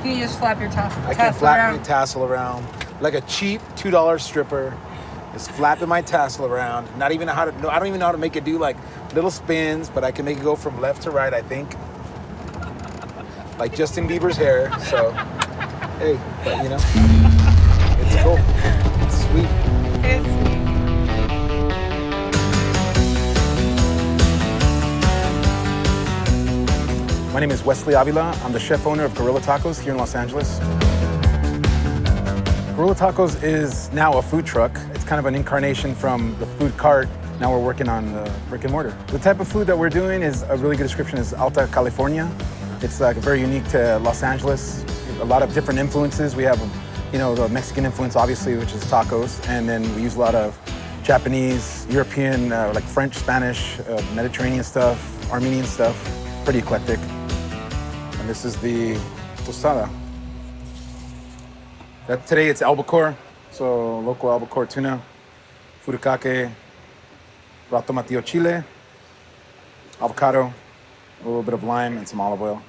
can you just flap your tassel I can flap around? my tassel around like a cheap $2 stripper. Just flapping my tassel around. Not even how to. No, I don't even know how to make it do like little spins, but I can make it go from left to right. I think, like Justin Bieber's hair. So, hey, but you know, it's cool. It's sweet. It's sweet. My name is Wesley Avila. I'm the chef owner of Guerrilla Tacos here in Los Angeles. Guerrilla Tacos is now a food truck. It's kind of an incarnation from the food cart. Now we're working on the brick and mortar. The type of food that we're doing is a really good description is Alta California. It's like very unique to Los Angeles. A lot of different influences. We have, you know, the Mexican influence, obviously, which is tacos. And then we use a lot of Japanese, European, like French, Spanish, Mediterranean stuff, Armenian stuff. Pretty eclectic. And this is the tostada. Today it's albacore, so local albacore tuna, furikake, raw tomatillo chile, avocado, a little bit of lime, and some olive oil.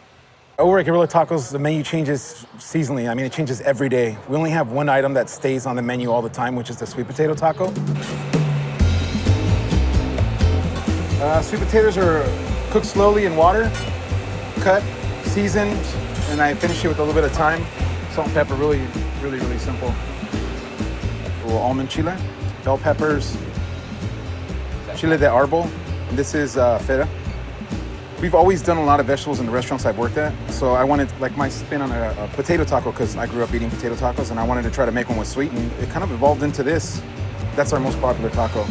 Over at Guerrilla Tacos, the menu changes seasonally. I mean, it changes every day. We only have one item that stays on the menu all the time, which is the sweet potato taco. Sweet potatoes are cooked slowly in water, cut, seasoned, and I finish it with a little bit of thyme, salt and pepper, really simple. A little almond chile, bell peppers, chile de árbol. This is feta. We've always done a lot of vegetables in the restaurants I've worked at, so I wanted like my spin on a potato taco because I grew up eating potato tacos, and I wanted to try to make one with sweet, and it kind of evolved into this. That's our most popular taco.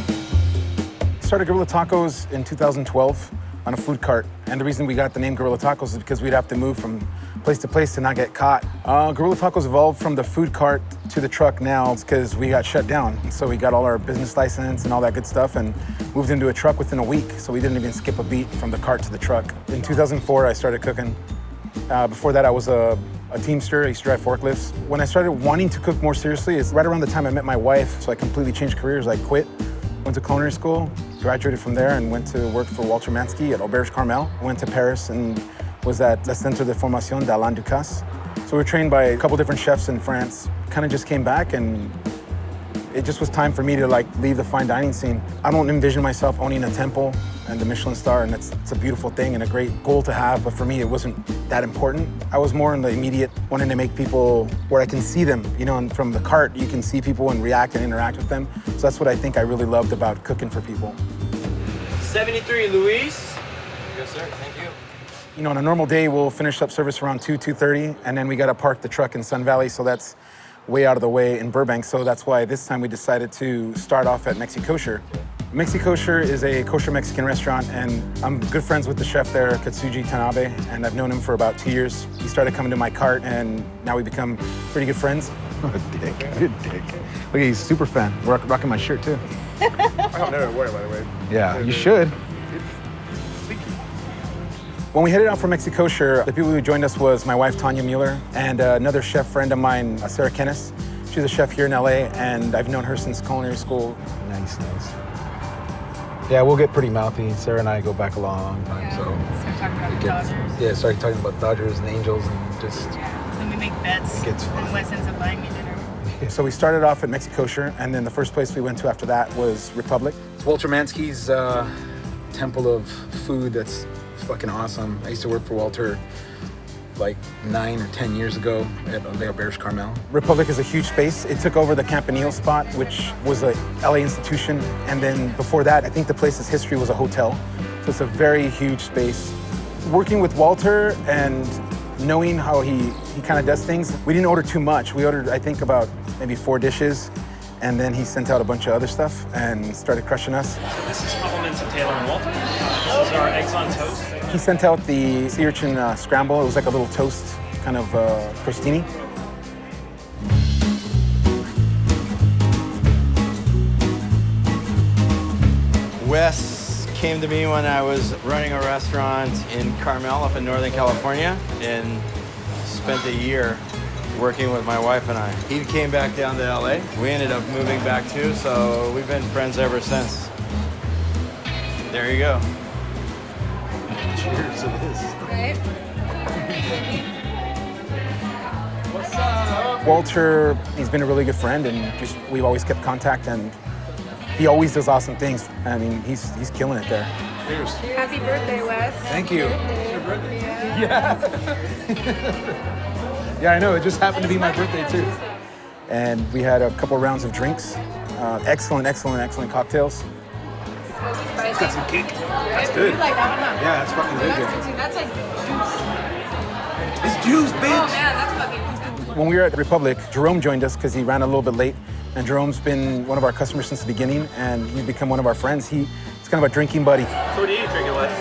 Started Guerrilla Tacos in 2012 on a food cart, and the reason we got the name Guerrilla Tacos is because we'd have to move from place to place to not get caught. Guerrilla Tacos evolved from the food cart to the truck now because we got shut down. So we got all our business license and all that good stuff and moved into a truck within a week. So we didn't even skip a beat from the cart to the truck. In 2004, I started cooking. Before that, I was a teamster. I used to drive forklifts. When I started wanting to cook more seriously is right around the time I met my wife. So I completely changed careers. I quit, went to culinary school, graduated from there and went to work for Walter Manzke at Auberge Carmel. Went to Paris and was at the Centre de Formation d'Alain Ducasse. So we were trained by a couple different chefs in France. Kind of just came back and it just was time for me to like leave the fine dining scene. I don't envision myself owning a temple and the Michelin star, and it's a beautiful thing and a great goal to have, but for me it wasn't that important. I was more in the immediate, wanting to make people where I can see them, you know, and from the cart you can see people and react and interact with them. So that's what I think I really loved about cooking for people. 73, Luis. Yes, sir, thank you. You know, on a normal day, we'll finish up service around 2:30, and then we gotta park the truck in Sun Valley, so that's way out of the way in Burbank. So that's why this time we decided to start off at Mexikosher. Mexikosher is a kosher Mexican restaurant, and I'm good friends with the chef there, Katsuji Tanabe, and I've known him for about 2 years. He started coming to my cart, and now we become pretty good friends. What a dick, good dick. Look, he's a super fan. We're rocking my shirt, too. I've never worn it, by the way. Yeah, you should. When we headed out for Mexikosher, the people who joined us was my wife, Tanya Mueller, and another chef friend of mine, Sarah Kennis. She's a chef here in LA, and I've known her since culinary school. Nice. Yeah, we'll get pretty mouthy. Sarah and I go back a long time, so. Start talking about the Dodgers. Yeah, started talking about Dodgers and Angels and just. Yeah, then we make bets. It gets fun. And Wes ends up buying me dinner. So we started off at Mexikosher, and then the first place we went to after that was Republique. It's Walter Manzke's temple of food that's fucking awesome. I used to work for Walter like 9 or 10 years ago at Auberge Carmel. Republique is a huge space. It took over the Campanile spot, which was a LA institution. And then before that, I think the place's history was a hotel. So it's a very huge space. Working with Walter and knowing how he kind of does things, we didn't order too much. We ordered, I think, about maybe 4 dishes. And then he sent out a bunch of other stuff and started crushing us. This is compliments of Taylor and Walter. This is our eggs on toast. He sent out the sea urchin scramble. It was like a little toast, kind of crostini. Wes came to me when I was running a restaurant in Carmel up in Northern California and spent a year working with my wife and I. He came back down to LA. We ended up moving back too, so we've been friends ever since. There you go. Cheers to this. Right? Walter, he's been a really good friend, and we've always kept contact, and he always does awesome things. I mean, he's killing it there. Cheers. Happy birthday, Wes. Thank you. Yeah. Yeah, I know. It just happened to be my birthday too. And we had a couple rounds of drinks. Excellent cocktails. It's got some kick. That's good. You like that one, huh? Yeah, that's fucking really good. That's like juice. It's juice, Oh bitch. man, that's fucking. When we were at Republique, Jerome joined us because he ran a little bit late. And Jerome's been one of our customers since the beginning, and he's become one of our friends. He's kind of a drinking buddy. So what are you drinking, Wes?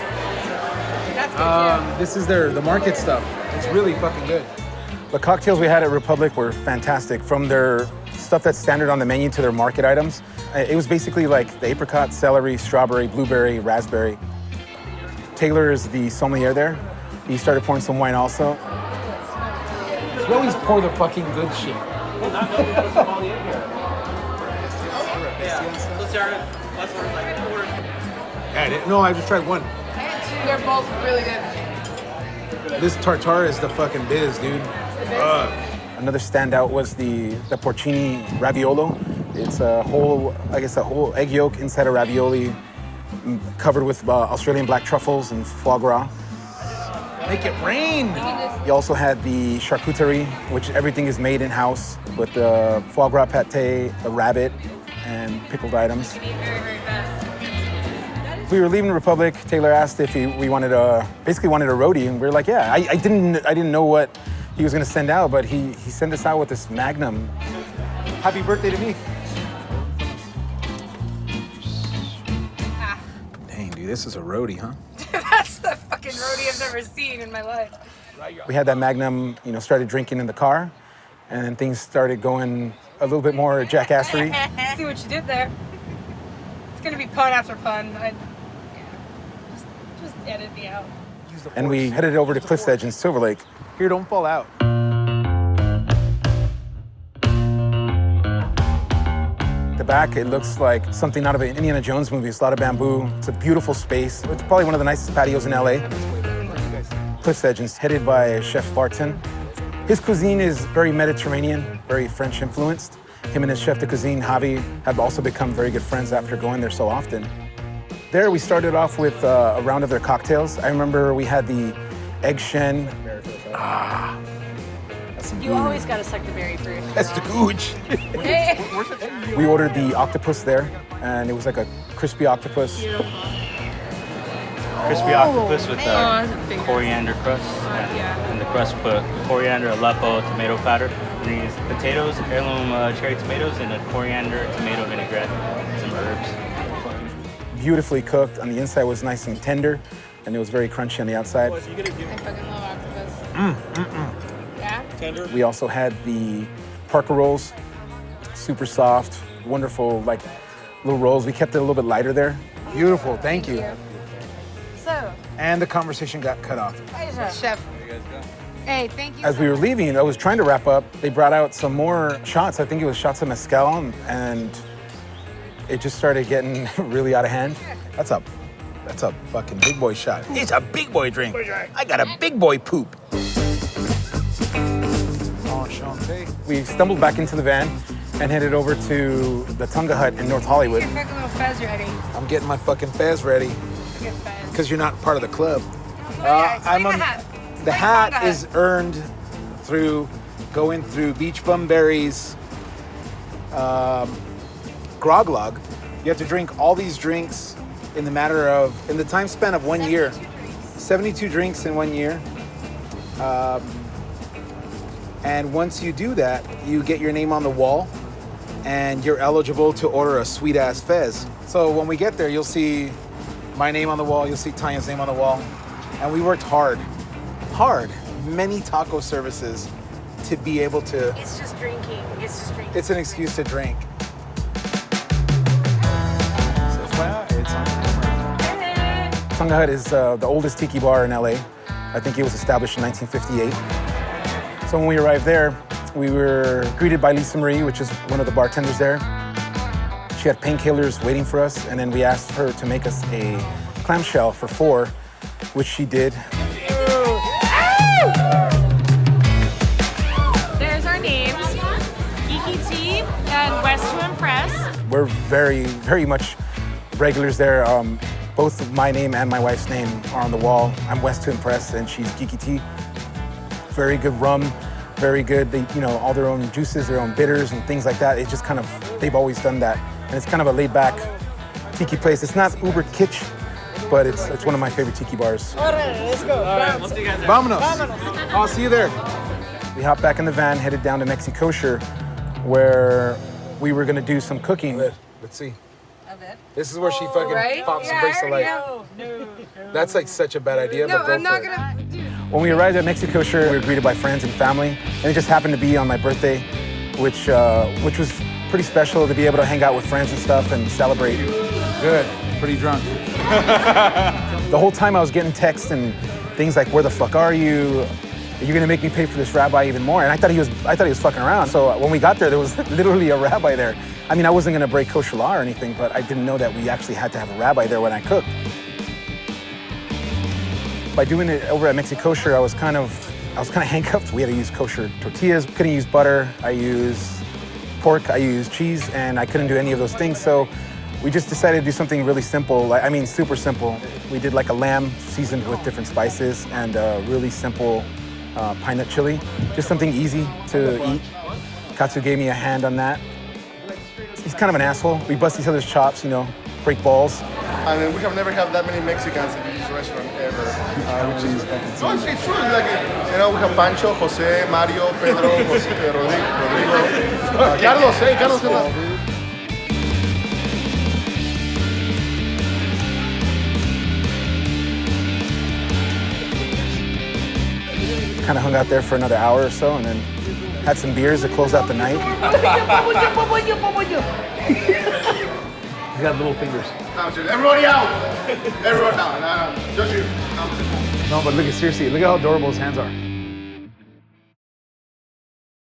That's good. This is the market stuff. It's really fucking good. The cocktails we had at Republique were fantastic. From their stuff that's standard on the menu to their market items. It was basically like the apricot, celery, strawberry, blueberry, raspberry. Taylor is the sommelier there. He started pouring some wine also. You always pour the fucking good shit. No, I just tried one. They're both really good. This tartare is the fucking biz, dude. Another standout was the porcini raviolo. It's a whole egg yolk inside a ravioli covered with Australian black truffles and foie gras. Make it rain! You also had the charcuterie, which everything is made in-house with the foie gras pate, the rabbit, and pickled items. Very, very fast. We were leaving Republique. Taylor asked if we wanted a roadie, and we were like, yeah. I didn't know what he was gonna send out, but he sent us out with this Magnum. Happy birthday to me. Dang, dude, this is a roadie, huh? That's the fucking roadie I've never seen in my life. We had that Magnum, started drinking in the car, and then things started going a little bit more jackassery. See what you did there. It's gonna be pun after pun. Just edit me out. And we headed over to Cliff's Edge in Silverlake. Here, don't fall out. The back, it looks like something out of an Indiana Jones movie. It's a lot of bamboo. It's a beautiful space. It's probably one of the nicest patios in LA. Cliff's Edge is headed by Chef Barton. His cuisine is very Mediterranean, very French influenced. Him and his chef de cuisine, Javi, have also become very good friends after going there so often. There, we started off with a round of their cocktails. I remember we had the egg shen. That's some You gooch. always gotta suck the berry fruit. That's the gooch. Hey. We ordered the octopus there, and it was like a crispy octopus. Crispy octopus with that's a big coriander crust. yeah. And the crust put coriander, Aleppo, tomato powder. And these potatoes, heirloom cherry tomatoes, and a coriander tomato vinaigrette, some herbs. Beautifully cooked. On the inside was nice and tender, and it was very crunchy on the outside. I fucking love octopus. Yeah? We also had the Parker rolls, super soft, wonderful, like little rolls. We kept it a little bit lighter there. Beautiful, thank you. So, And the conversation got cut off. Chef. Hey, thank you. As we were leaving, I was trying to wrap up. They brought out some more shots. I think it was shots of mezcal, and it just started getting really out of hand. That's a fucking big boy shot. It's a big boy drink. I got a big boy poop. We stumbled back into the van and headed over to the Tonga Hut in North Hollywood. Get back a little fez ready. I'm getting my fucking fez ready Get fez. because you're not part of the club. Explain the hat. The hat is earned through going through Beach Bum Berry's grog log. You have to drink all these drinks in the time span of 1 year. 72 drinks in 1 year. And once you do that, you get your name on the wall and you're eligible to order a sweet ass fez. So when we get there, you'll see my name on the wall, you'll see Tanya's name on the wall. And we worked hard, many taco services to be able to. It's just drinking. It's an excuse to drink. Tonga Hut is the oldest tiki bar in LA. I think it was established in 1958. So when we arrived there, we were greeted by Lisa Marie, which is one of the bartenders there. She had painkillers waiting for us, and then we asked her to make us a clamshell for 4, which she did. There's our names. We're very, very much regulars there. Both my name and my wife's name are on the wall. I'm West to Impress, and she's Geeky Tea. Very good rum, very good. They, all their own juices, their own bitters, and things like that. It's just kind of, they've always done that, and it's kind of a laid-back tiki place. It's not uber kitsch, but it's one of my favorite tiki bars. All right, let's go. Vámonos. I'll see you there. We hopped back in the van, headed down to Mexikosher, where we were gonna do some cooking. Let's see. This is where she fucking pops and breaks the light. No. That's like such a bad idea, No, but go I'm not for it. gonna. Dude. When we arrived at Mexikosher, we were greeted by friends and family, and it just happened to be on my birthday, which was pretty special to be able to hang out with friends and stuff and celebrate. Good. Pretty drunk. The whole time I was getting texts and things like, "Where the fuck are you? You're gonna make me pay for this rabbi even more." And I thought he was fucking around. So when we got there was literally a rabbi there. I mean, I wasn't gonna break kosher law or anything, but I didn't know that we actually had to have a rabbi there when I cooked. By doing it over at Mexikosher, I was kind of handcuffed. We had to use kosher tortillas, couldn't use butter. I used pork, I used cheese, and I couldn't do any of those things. So we just decided to do something really simple. I mean, super simple. We did like a lamb seasoned with different spices and a really simple pine nut chili. Just something easy to eat. Katsu gave me a hand on that. He's kind of an asshole. We bust each other's chops, break balls. I mean, we have never had that many Mexicans in this restaurant ever. No, it's true. Like, we have Pancho, Jose, Mario, Pedro, Jose, Rodrigo, Carlos, Carlos. Kind of hung out there for another hour or so, and then had some beers to close out the night. He's got little fingers. Everybody out! Everyone down. No, just you. No, but seriously, look at how adorable his hands are.